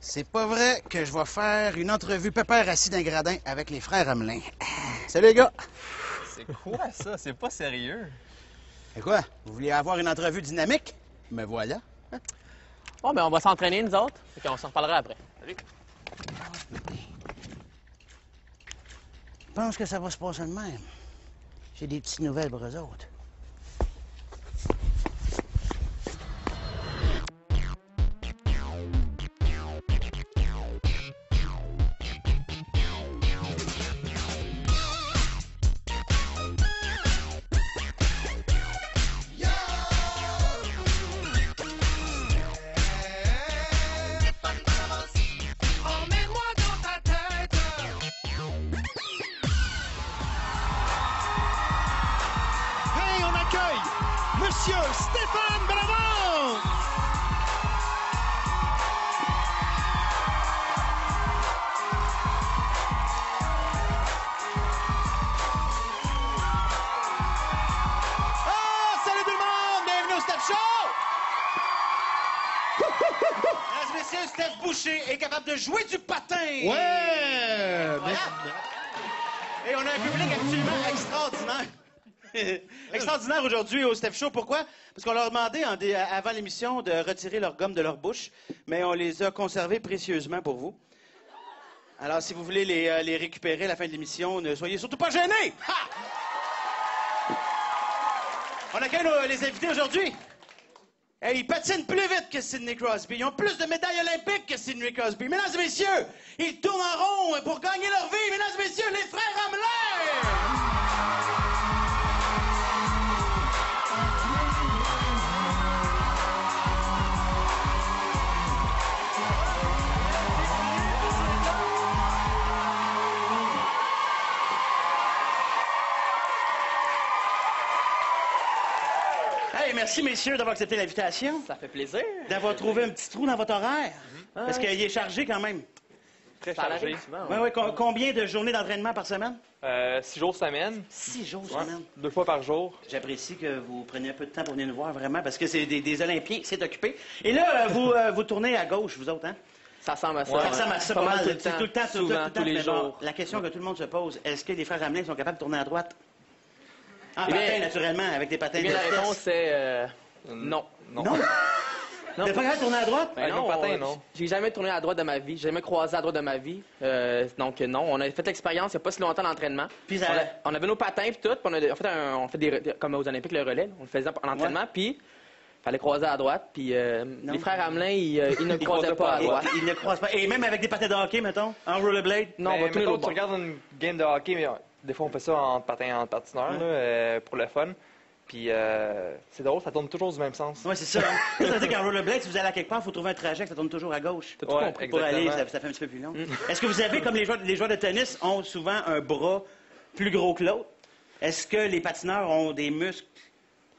C'est pas vrai que je vais faire une entrevue pépère assis d'un gradin avec les frères Hamelin. Salut les gars! C'est quoi ça? C'est pas sérieux. Et quoi? Vous vouliez avoir une entrevue dynamique? Me voilà. Bon, ben on va s'entraîner, nous autres. Fait qu'on s'en reparlera après. Salut. Je pense que ça va se passer de même. J'ai des petites nouvelles pour eux autres. Monsieur Stéphane Bravo! Salut tout le monde! Bienvenue au Steph Show! Mesdames et messieurs, Steph Boucher est capable de jouer du patin! Ouais! Voilà. Et on a un public absolument extraordinaire. Extraordinaire aujourd'hui au Steph Show. Pourquoi? Parce qu'on leur a demandé avant l'émission de retirer leur gomme de leur bouche, mais on les a conservées précieusement pour vous. Alors, si vous voulez les récupérer à la fin de l'émission, ne soyez surtout pas gênés! Ha! On accueille les invités aujourd'hui. Ils patinent plus vite que Sidney Crosby. Ils ont plus de médailles olympiques que Sidney Crosby. Mesdames et messieurs, ils tournent en rond pour gagner leur vie. Mesdames et messieurs, les frères Hamelin! Hey, merci, messieurs, d'avoir accepté l'invitation. Ça fait plaisir. D'avoir trouvé un petit trou dans votre horaire. Parce qu'il est chargé quand même. Très Ça chargé. arrive souvent. Oui, oui. Combien de journées d'entraînement par semaine? 6 jours semaine. 6 jours Ouais. semaine. 2 fois par jour. J'apprécie que vous preniez un peu de temps pour venir nous voir, vraiment, parce que c'est des Olympiens, c'est occupé. Et là, vous tournez à gauche, vous autres, hein? Ça ressemble à ça. Ça ressemble à ça Pas pas mal mal. tout le temps. C'est tout le temps, Souvent, tous les mais bon, jours. la question que tout le monde se pose, est-ce que les frères Hamelin sont capables de tourner à droite? En Eh bien- patin, naturellement, avec des patins Eh bien, de la vitesse. réponse est non. Non. Non? Vous n'êtes pas capable de tourner à droite? Ben Avec mon patin, non. J'ai jamais tourné à droite de ma vie. J'ai jamais croisé à droite de ma vie. Donc, non. On a fait l'expérience il n'y a pas si longtemps d'entraînement. Puis ça- On avait nos patins et tout. Puis on fait comme aux Olympiques, le relais. On le faisait en entraînement. Puis, il fallait croiser à droite. Puis, les frères Hamelin, ils ne croisaient pas à droite. Ils ne croisent pas. Et même avec des patins de hockey, mettons, en rollerblade? Non, on va Ben, tourner mettons, l'autre tu bord. regardes une game de hockey, mais des fois on fait ça en patin, en patineur, là, pour le fun. Puis c'est drôle, ça tourne toujours du même sens. Oui, c'est ça. Hein? Ça veut dire qu'en rollerblade, si vous allez à quelque part, il faut trouver un trajet que ça tourne toujours à gauche. T'as tout Ouais, compris. Pour aller, exactement. ça fait un petit peu plus long. Est-ce que vous avez, comme les joueurs de tennis ont souvent un bras plus gros que l'autre, est-ce que les patineurs ont des muscles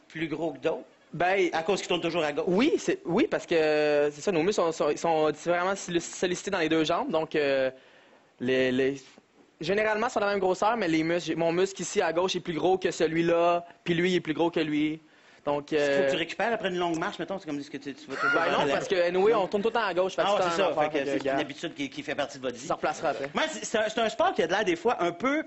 plus gros que d'autres? Ben, À cause qu'ils tournent toujours à gauche. oui, parce que c'est ça, nos muscles sont différemment sollicités dans les deux jambes. Donc, généralement, ils sont de la même grosseur, mais mon muscle ici à gauche est plus gros que celui-là, puis lui il est plus gros que lui. Donc, Il faut que tu récupères après une longue marche, mettons, c'est comme ce que tu vas toujours ben non, parce que anyway, on tourne tout le temps à gauche. Fait que Ah, ouais, tout c'est le temps ça. la même Fait que affaire, c'est une regarde, habitude qui fait partie de votre vie. ça replacera après. Moi, c'est un sport qui a de l'air des fois un peu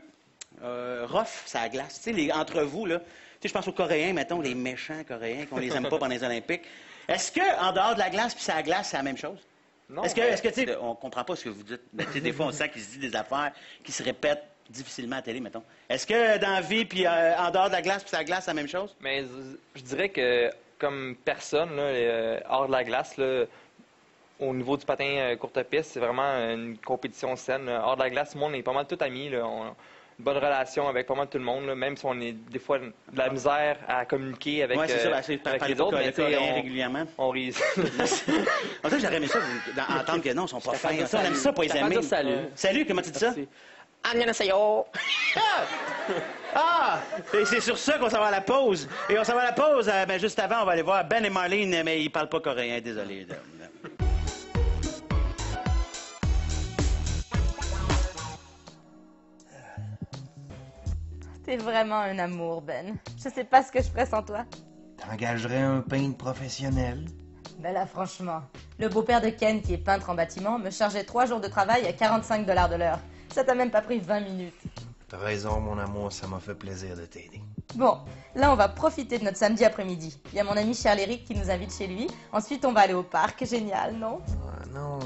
rough, ça la glace. Tu sais, entre vous, là, tu sais, je pense aux Coréens, mettons, les méchants Coréens, qu'on les aime pas pendant les Olympiques. Est-ce que en dehors de la glace puis ça glace, c'est la même chose? Non. Est-ce que, tu sais, on comprend pas ce que vous dites, mais tu sais, des fois, on sent qu'il se dit des affaires qui se répètent difficilement à la télé, mettons. Est-ce que dans la vie, puis en dehors de la glace puis ça glace, c'est la même chose? Mais je dirais que comme personne, là, hors de la glace, là, au niveau du patin courte piste, c'est vraiment une compétition saine. Là. Hors de la glace, tout le monde est pas mal tout amis. Là. On a une bonne relation avec pas mal tout le monde, là, même si on est des fois de la misère à communiquer avec, Oui, c'est ça, c'est avec parler les autres. Mais tu sais, coréen régulièrement. on rit. En fait, j'aurais aimé ça, entendre que non, ils sont pas fins. Ça, on aime ça, pas les T'as pas aimer. dire salut. Salut, comment tu dis ça? Merci. Annyeonghaseyo. Ah! Et c'est sur ça qu'on s'en va à la pause. Et on s'en va à la pause, ben, juste avant, on va aller voir Ben et Marlene, mais ils parlent pas coréen, désolé. T'es vraiment un amour, Ben. Je sais pas ce que je ferais sans toi. T'engagerais un peintre professionnel? Ben là, franchement, Le beau-père de Ken, qui est peintre en bâtiment, me chargeait 3 jours de travail à 45 $ de l'heure. Ça t'a même pas pris 20 minutes. T'as raison, mon amour, ça m'a fait plaisir de t'aider. Bon, là on va profiter de notre samedi après-midi. Il y a mon ami Charles Eric qui nous invite chez lui. Ensuite on va aller au parc. Génial, non? Ah non.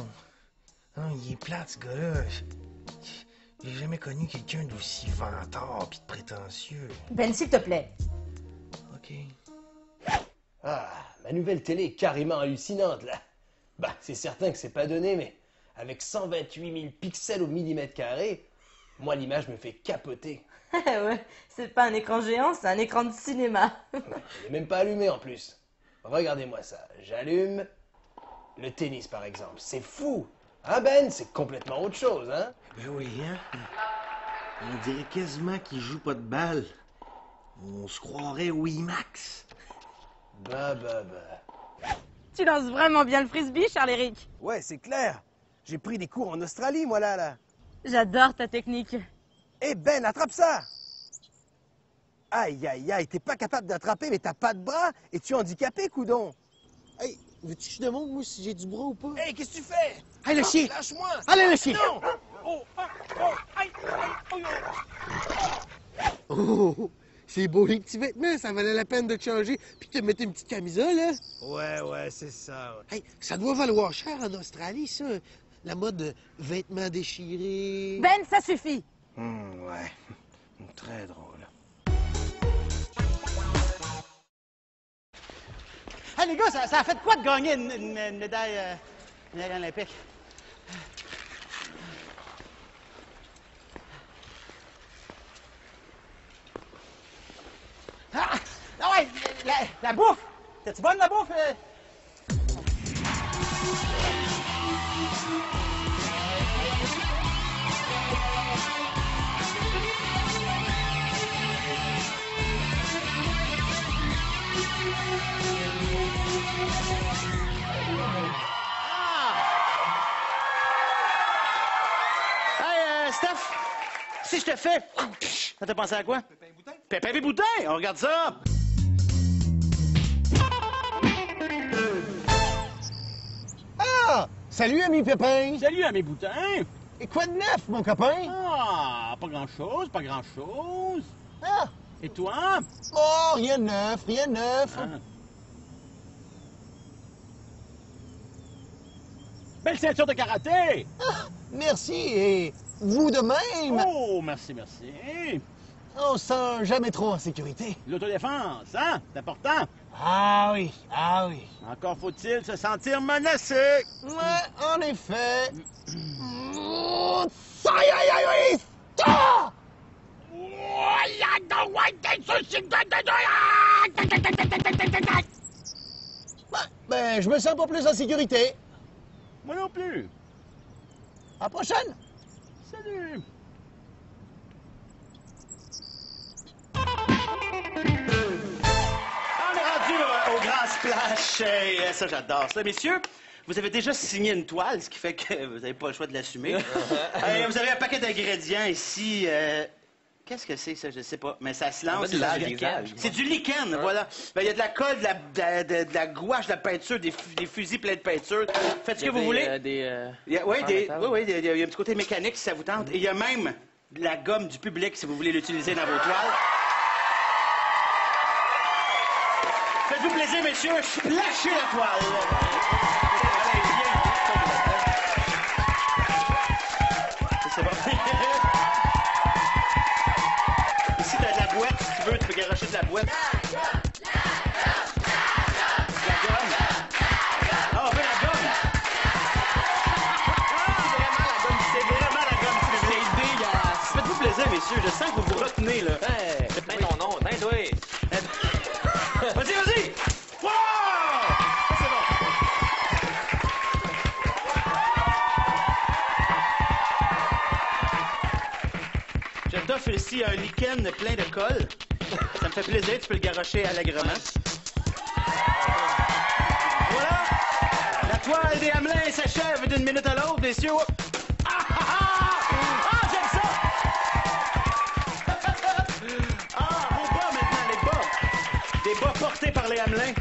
Non, il est plate, ce gars-là. J'ai jamais connu quelqu'un d'aussi vantard pis de prétentieux. Ben, s'il te plaît. OK. Ah, la nouvelle télé est carrément hallucinante, là. Bah, c'est certain que c'est pas donné, mais avec 128 000 pixels au millimètre carré, moi, l'image me fait capoter. Ouais, c'est pas un écran géant, c'est un écran de cinéma. Il est même pas allumé, en plus. Regardez-moi ça. J'allume le tennis, par exemple. C'est fou. Ah Ben, c'est complètement autre chose, hein? Ben oui, hein? On dirait quasiment qu'il joue pas de balle. On se croirait au IMAX. Bah. Tu lances vraiment bien le frisbee, Charles Eric. Ouais, c'est clair. J'ai pris des cours en Australie, moi, là. J'adore ta technique. Eh Ben, attrape ça! Aïe, t'es pas capable d'attraper, mais t'as pas de bras? Es-tu handicapé, coudon? Hey, veux-tu que je te montre, moi, si j'ai du bras ou pas? Hey, qu'est-ce que tu fais? Allez, le chien! Lâche-moi! Allez, le chien! Non! Oh, c'est beau les petits vêtements, ça valait la peine de te changer puis de te mettre une petite camisole, hein? Ouais, c'est ça, ouais. Hey, ça doit valoir cher en Australie, ça. La mode vêtements déchirés. Ben, ça suffit. Ouais. Très drôle. Hey, les gars, ça a fait quoi de gagner une médaille olympique? Ah ouais, la bouffe! T'es-tu bonne, la bouffe? Hey, Steph, si je te fais... Ça t'a pensé à quoi? Pépin Boutin. Pépin Boutin, on regarde ça. Ah! Salut, ami Pépin! Salut, ami Boutin! Et quoi de neuf, mon copain? Ah, pas grand-chose, pas grand-chose. Ah! Et toi? Oh, rien de neuf, rien de neuf. Ah. Belle ceinture de karaté! Merci, et vous de même. Oh, merci, merci. On se sent jamais trop en sécurité. L'autodéfense, hein? C'est important. Ah oui. Encore faut-il se sentir menacé. Ouais, en effet. Aïe! Ah! Ben, je me sens pas plus en sécurité. Moi non plus. À la prochaine. Salut. On est rendu au grand splash. Ça, j'adore ça. Messieurs, vous avez déjà signé une toile, ce qui fait que vous n'avez pas le choix de l'assumer. Vous avez un paquet d'ingrédients ici. Qu'est-ce que c'est, ça? Je sais pas. Mais ça se lance. C'est du lichen, voilà. Ben, il y a de la colle, de la gouache, de la peinture, des fusils pleins de peinture. Faites ce que vous voulez. Il y a un petit côté mécanique, si ça vous tente. Et il y a même de la gomme du public, si vous voulez l'utiliser dans vos toiles. Faites-vous plaisir, messieurs. Splashez la toile. Allez, viens. C'est bon. Ici, t'as de la boîte, si tu veux, tu peux garocher de la boîte. La gomme. Ah, on veut la gomme. C'est vraiment la gomme. C'est dégueulasse. Faites-vous plaisir, messieurs. Je sens que vous vous retenez, là. Tiens ton nom, tiens-toi. Vas-y! Wow! C'est bon. Je t'offre ici un lichen plein de colle. Ça me fait plaisir, tu peux le garrocher allègrement. Voilà! La toile des Hamelins s'achève d'une minute à l'autre, messieurs. J'aime ça! Vos bas maintenant, les bas. Des bas portés par les Hamelins.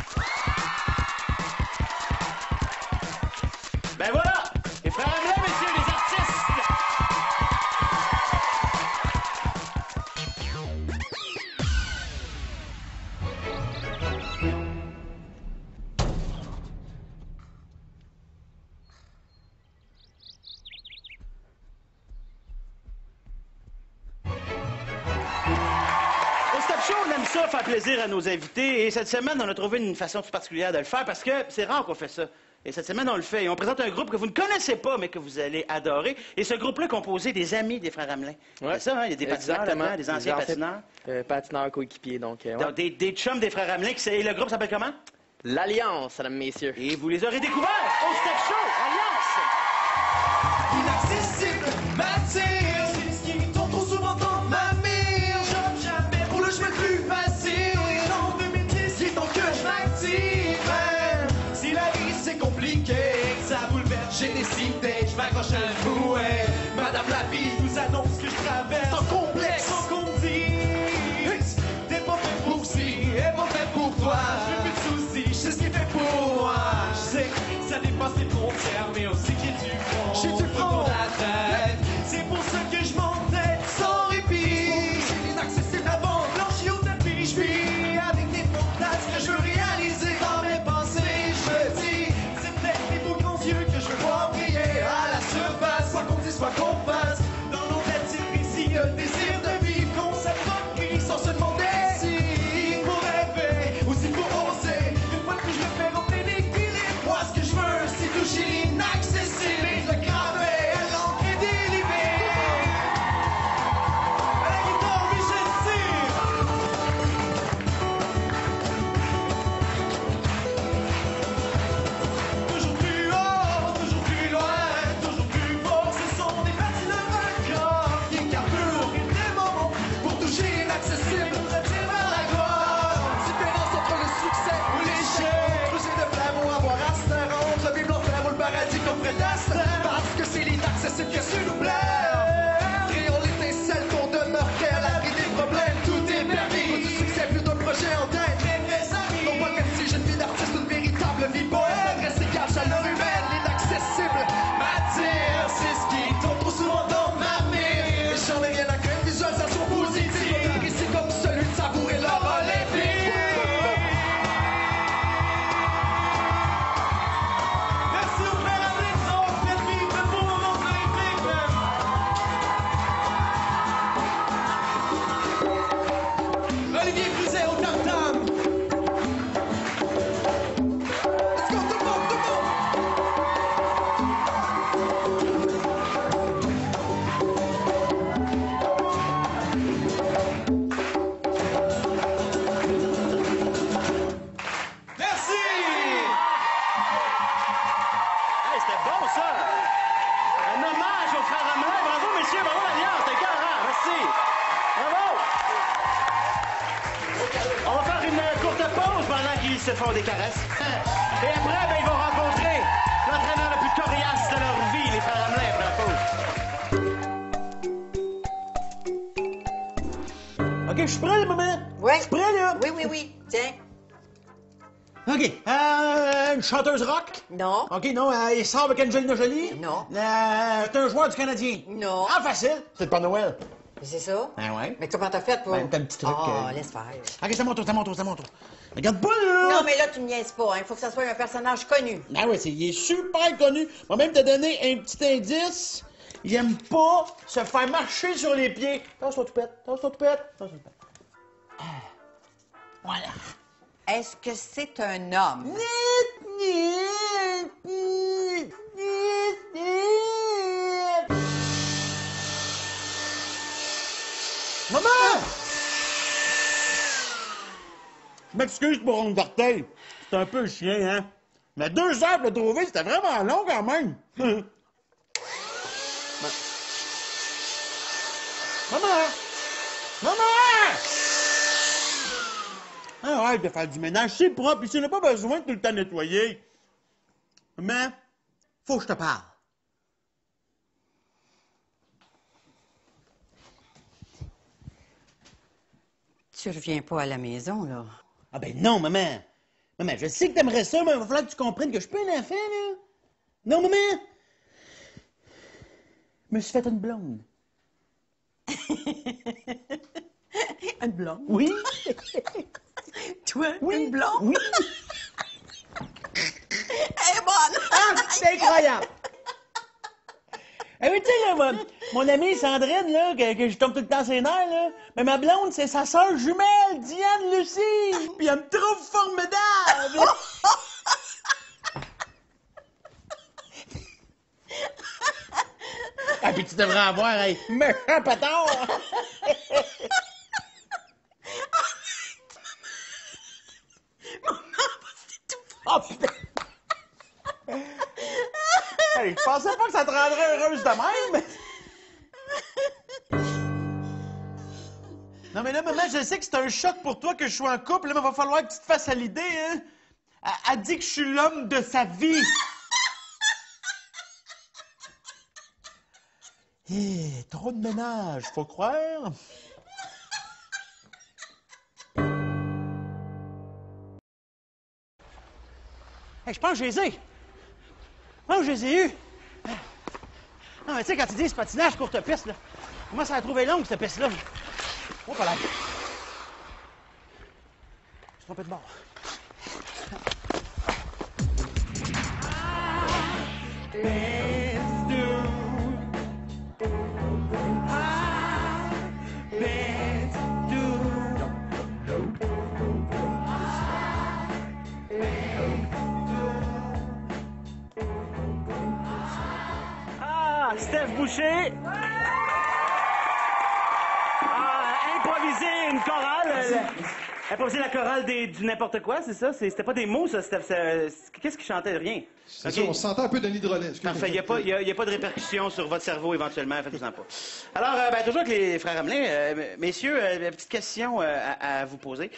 ça, faire plaisir à nos invités. Et cette semaine, on a trouvé une façon toute particulière de le faire parce que c'est rare qu'on fait ça. Et cette semaine, on le fait. Et on présente un groupe que vous ne connaissez pas, mais que vous allez adorer. Et ce groupe-là est composé des amis des frères Hamelin. Ouais. C'est ça, hein? Il y a des patineurs là-dedans, des anciens patineurs. Patineurs coéquipiers, donc... ouais. Donc, des chums des frères Hamelin. Et le groupe s'appelle comment? L'Alliance, mesdames, messieurs. Et vous les aurez découverts au Steph Show, Alliance! Inaccessible, m'attire, c'est ce qui tombe trop souvent dans ma mire. J'aime jamais pour le chemin plus facile. En 2010, il est temps que je m'active. Si la vie c'est compliqué, que ça bouleverse, j'ai décidé, je m'accroche à un fouet. Madame la vie vous annonce que je traverse sans complexe, sans qu'on me dise. T'es pas fait pour ci, et pas fait pour toi. Je veux plus de soucis, je sais ce qui est fait pour moi. Je sais que ça dépasse les frontières, mais aussi qu'il y a du front. J'ai du front de la tête. C'est pour ça que je m'entête sans répit. J'ai l'inaccessible avant, blanchi au tapis. Je vis avec des fantasmes que je veux réaliser dans mes pensées. Je me dis, c'est peut-être les beaux grands yeux que je veux voir briller à la surface. Soit qu'on dise, soit qu'on fasse. Dans nos têtes, c'est précis, le désir de vivre qu'on s'approprie sans se demander si il faut rêver ou s'il faut oser. Une fois que je le fais rentrer l'équilibre, moi ce que je veux, c'est toucher l'inaccessible et le graver à l'encre et délivrer. À la guitare, Michel Cyr. Toujours plus haut, toujours plus loin, toujours plus fort, ce sont des patineurs d'un corps qui carburent et des moments pour toucher l'inaccessible, ça tire vers la gloire. Différence entre le succès ou l'échec, toucher de flambeau, avoir Astor, entre vivre l'enfer ou le paradis comme Fred Astaire. Parce que c'est l'inaccessible que je nous plaire. Créons l'étincelle qu'on demeure prêt à l'abri des problèmes, tout est permis. Pas du succès, plus d'un projet en tête. Mes vrais amis, non pas comme si j'ai une vie d'artiste, une véritable vie poète. L'adresse égale chaleur humaine, l'inaccessible m'attire. C'est ce qui tombe trop souvent dans ma mire. Et j'en ai rien à craindre, visualisation positive. Un récit comme celui de savourer l'or olympique. Merci aux frères Hamelin qui ont fait vivre de beaux moments olympiques, man. Olivier Cluzet au tam-tam. Let's go, tout le monde, tout le monde. Merci! Hey, c'était bon, ça! Un hommage aux frères Hamelin. Bravo, messieurs, bravo, l'Alliance. C'était écœurant. Merci. Bravo! On va faire une courte pause pendant qu'ils se font des caresses. Et après, ben, ils vont rencontrer l'entraîneur le plus coriace de leur vie, les frères Hamelin, après la pause. OK, je suis prêt, maman. Ouais. Je suis prêt, là. Oui. Tiens. OK. Une chanteuse rock? Non. OK, non. Il sort avec Angelina Jolie? Non. C'est un joueur du Canadien? Non. Ah, facile. C'est le Père Noël. C'est ça? Ben ouais. Mais comment t'as fait pour... Ben, t'as un petit truc, Oh, laisse faire. OK, c'est à mon tour. Regarde pas, là! Non, mais là, tu me niaises pas. Il faut que ça soit un personnage connu. Ben oui, il est super connu. On va même te donner un petit indice. Il aime pas se faire marcher sur les pieds. Tasse-toi tout pète. Voilà. Est-ce que c'est un homme? Maman! Je m'excuse pour Ronde d'Artel. C'est un peu chien, hein? Mais 2 heures pour le trouver, c'était vraiment long quand même. Maman! Arrête de faire du ménage, c'est propre, ici, on n'a pas besoin de tout le temps nettoyer. Maman, faut que je te parle. Tu reviens pas à la maison, là. Ah ben non, maman. Maman, je sais que t'aimerais ça, mais il va falloir que tu comprennes que je suis pas un enfant, là. Non, maman. Je me suis fait une blonde. Une blonde? Oui. Toi, Oui. une blonde? Oui. Elle est bonne! Ah, c'est incroyable. Eh oui, tu sais, là, mon amie Sandrine, là, que je tombe tout le temps ses nerfs, là, mais ma blonde, c'est sa sœur jumelle, Diane Lucie, puis elle me trouve formidable! Ah, puis tu devrais avoir un méchant patard! Oh, putain! Hey, je pensais pas que ça te rendrait heureuse de même! Non, mais là, maman, je sais que c'est un choc pour toi que je sois en couple, là, mais il va falloir que tu te fasses à l'idée, hein? Elle dit que je suis l'homme de sa vie! Hé, trop de ménage, faut croire! Hey, je pense que je les ai! Je pense que je les ai eus! Non, mais tu sais, quand tu dis ce patinage courte piste, là, comment ça a trouvé longue, cette piste-là? Oh, pas là! Je suis trompé de bord. Steph Boucher a improvisé une chorale. Improvisé la chorale du n'importe quoi, c'est ça? C'était pas des mots, ça, Steph. Qu'est-ce qu'il chantait? Rien. C'est ça, on sentait un peu Denis Drolet. Parfait. Il n'y a pas de répercussions sur votre cerveau éventuellement. Faites-vous-en pas. Alors, toujours avec les frères Hamelin, messieurs, petite question à vous poser.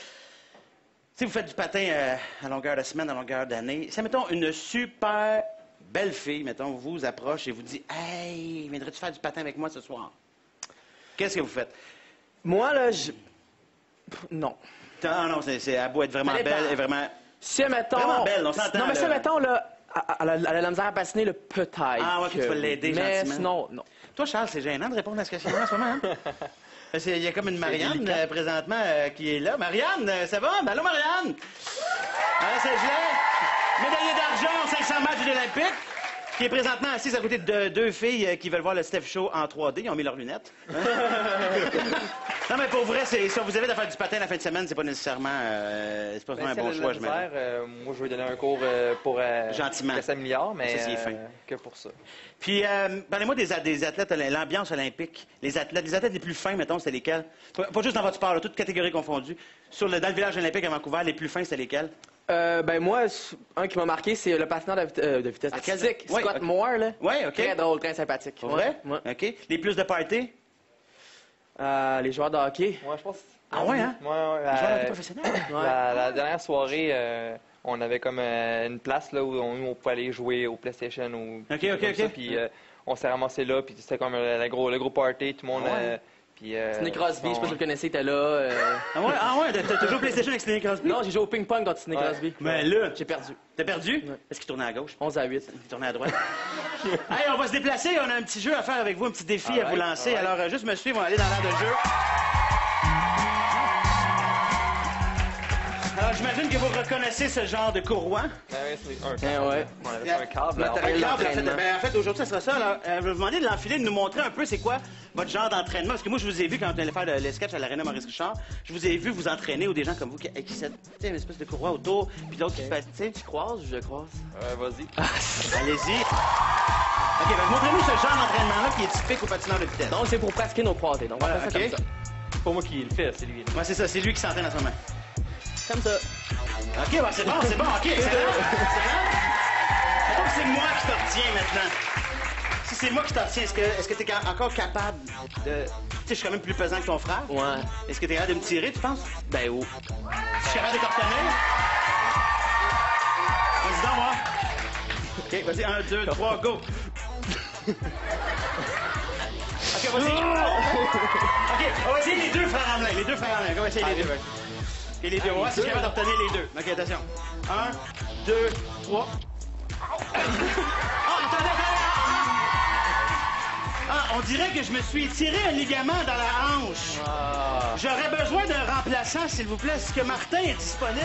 Si vous faites du patin à longueur de semaine, à longueur d'année, ça, mettons, une super belle fille, mettons, vous approche et vous dit « Hey, viendrais-tu faire du patin avec moi ce soir? » Qu'est-ce que vous faites? Moi, là, non. Non, c'est à beau être vraiment belle et vraiment... Si, mettons... Vraiment belle, on s'entend. Non, mais si, mettons, là, elle a la misère à patiner, là, peut-être. Ah, ouais, puis tu vas l'aider gentiment. Mais sinon, non. Toi, Charles, c'est gênant de répondre à ce question-là en ce moment, hein? Il y a comme une Marianne, présentement, qui est là. Marianne, ça va? Ben, allô, Marianne? C'est gelé. Médaillée d'argent aux 500 matchs de l'Olympique, qui est présentement assise à côté de deux filles qui veulent voir le Steph Show en 3D. Ils ont mis leurs lunettes. Non, mais pour vrai, si vous avez à faire du patin la fin de semaine, c'est pas nécessairement c'est pas vraiment un bon choix, je moi, je vais donner un cours pour gentiment. que ça s'améliore, mais ça, c'est fin. que pour ça. Puis, parlez-moi des athlètes, l'ambiance olympique. Les athlètes les plus fins, mettons, c'était lesquels? Pas juste dans votre sport, là, toutes catégories confondues. Dans le village olympique à Vancouver, les plus fins, c'était lesquels? Ben moi, un qui m'a marqué, c'est le patineur de vitesse artistique, Scott Moore, là. Oui, OK. Très drôle, très sympathique. Pour vrai? Ouais. OK. Les plus de party? Les joueurs de hockey. Ouais, je pense. Ah ouais, hein? Ouais. Les joueurs de hockey professionnels? La dernière soirée, on avait comme une place là, où on pouvait aller jouer au PlayStation ou OK. Puis on s'est ramassé là, puis c'était comme le gros party, tout le monde... Sidney Crosby, je sais pas si vous le connaissez, il était là. Ah ouais? T'as joué au PlayStation avec Sidney Crosby? Non, j'ai joué au ping-pong contre Sidney Crosby. Mais là... J'ai perdu. T'as perdu? Ouais. Est-ce qu'il tournait à gauche? 11-8. Il tournait à droite. Hey, on va se déplacer. On a un petit jeu à faire avec vous, un petit défi à vous lancer. Alors, juste me suivre, on va aller dans l'air de jeu. Alors, j'imagine que vous reconnaissez ce genre de courroie. c'est un câble. Ouais. On avait fait un câble. Matériel d'entraînement. En fait, aujourd'hui, ça sera ça. Alors, je vais vous demander de l'enfiler, de nous montrer un peu c'est quoi votre genre d'entraînement. Parce que moi, je vous ai vu quand on allait faire les sketchs à l'Arena Maurice Richard. Je vous ai vu vous entraîner ou des gens comme vous qui une espèce de courroie autour, puis l'autre qui passe. Tu croises, je croise. Vas-y. Allez-y. OK, montrez-nous ce genre d'entraînement-là qui est typique au patineur de vitesse. Donc, c'est pour pratiquer nos croisés. Donc, on va faire ça comme ça. C'est pas moi qui le fais, c'est lui. Ouais, c'est ça, c'est lui qui s'entraîne en ce moment. Comme ça. OK, c'est bon, OK, excellent. Mettons que c'est moi qui te retiens maintenant. Si c'est moi qui te retiens, est-ce que tu es encore capable de... Tu sais, je suis quand même plus pesant que ton frère. Ouais. Est-ce que tu es capable de me tirer, tu penses? Ben, oui. Je suis capable de t'obtenir? Vas-y donc, moi. OK, vas-y, 1, 2, 3, go. OK, vas-y. OK, on va essayer les deux frères Hamelin. On va essayer les deux. Et les deux, on va voir si je suis capable d'obtenir les deux. OK, attention. 1, 2, 3. Attendez. On dirait que je me suis tiré un ligament dans la hanche. J'aurais besoin d'un remplaçant, s'il vous plaît. Est-ce que Martin est disponible?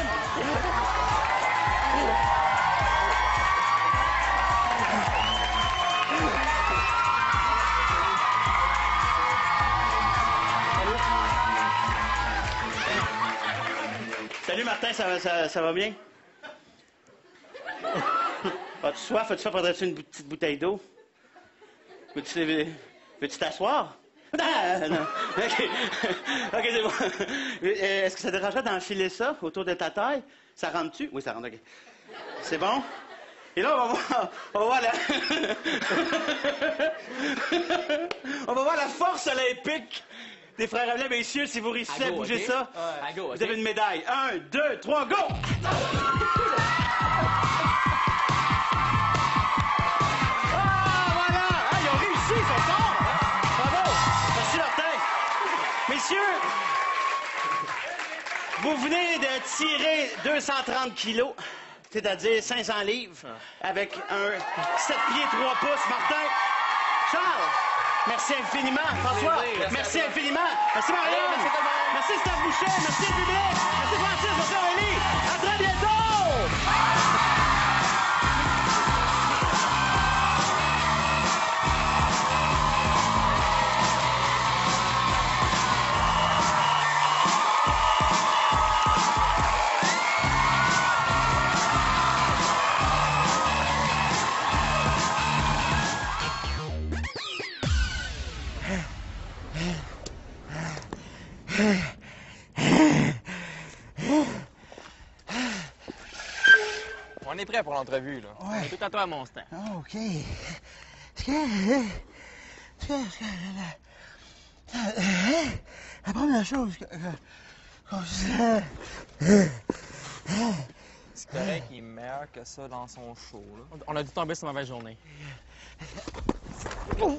Martin, ça va bien? As-tu soif? As-tu faim? Prendrais-tu une petite bouteille d'eau? Veux-tu t'asseoir? Ah, non. OK. OK, c'est bon. Est-ce que ça te dérangerait d'enfiler ça autour de ta taille? Ça rentre-tu? Oui, ça rentre, OK. C'est bon? Et là, on va voir on va voir la force olympique des frères Hamlin. Messieurs, si vous réussissez à bouger ça, vous avez une médaille. 1, 2, 3, go! Messieurs, vous venez de tirer 230 kilos, c'est-à-dire 500 livres, avec un 7 pieds 3 pouces. Martin, Charles, merci infiniment. François, merci infiniment. Merci Marianne. Merci Steph Boucher. Merci le public. Merci Francis. Merci Aurélie. À très bientôt! On est prêt pour l'entrevue, là. Ouais. Tout à toi, mon stand. Ah, OK. La première chose C'est correct qu'il est meilleur que ça dans son show, là. On a dû tomber sur une mauvaise journée. Oh.